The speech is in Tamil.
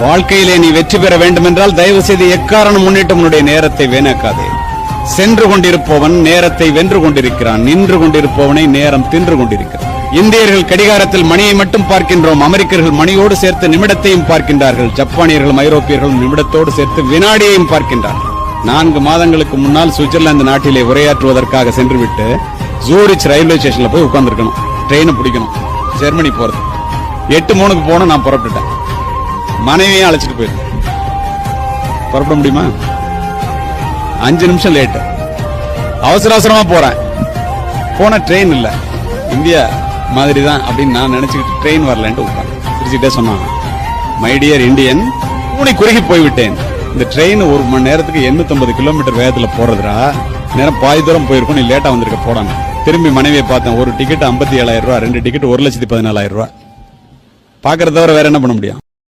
வாழ்க்கையிலே நீ வெற்றி பெற வேண்டும் என்றால் தயவு செய்து எக்காரணம் முன்னிட்டு உன்னுடைய நேரத்தை வீணாக்காதே. சென்று கொண்டிருப்பவன் நேரத்தை வென்று கொண்டிருக்கிறான், நின்று கொண்டிருப்பவனை நேரம் தின்று கொண்டிருக்கிறான். இந்தியர்கள் கடிகாரத்தில் மணியை மட்டும் பார்க்கின்றோம், அமெரிக்கர்கள் மணியோடு சேர்த்து நிமிடத்தையும் பார்க்கின்றார்கள், ஜப்பானியர்களும் ஐரோப்பியர்களும் நிமிடத்தோடு சேர்த்து வினாடியையும் பார்க்கின்றார்கள். 4 மாதங்களுக்கு முன்னால் சுவிட்சர்லாந்து நாட்டிலே உரையாற்றுவதற்காக சென்றுவிட்டு ஜூரிச் ரயில்வே ஸ்டேஷன்ல போய் உட்கார்ந்துருக்கணும். ட்ரெயினை பிடிக்கணும், ஜெர்மனி போறது. 8:03 போன நான் புறப்பட்டுட்டேன். மனைவியும் அழைச்சிட்டு போயிருக்கேன். புறப்பட முடியுமா? 5 நிமிஷம் லேட்டு. அவசர அவசரமா போறேன். போன ட்ரெயின் இல்ல, இந்தியா மாதிரி தான் அப்படின்னு நான் நினைச்சுக்கிட்டு ட்ரெயின் வரலன்ட்டு உட்கார்ந்து சிரிச்சுட்டே சொன்னான், மை டியர் இந்தியன், மூணி குறுகி போய்விட்டேன். இந்த ட்ரெயின் 1 மணி நேரத்துக்கு 850 கிலோமீட்டர் வேகத்துல போறதுடா, நேரம் பாதி தூரம் போயிருக்கும், நீ லேட்டா வந்திருக்க போடாங்க. திரும்பி மனைவியை பார்த்தேன். ஒரு டிக்கெட் 57,000 ரூபாய், 2 டிக்கெட் 1,14,000 ரூபாய். பாக்குறத தவிர வேற என்ன பண்ண முடியும்?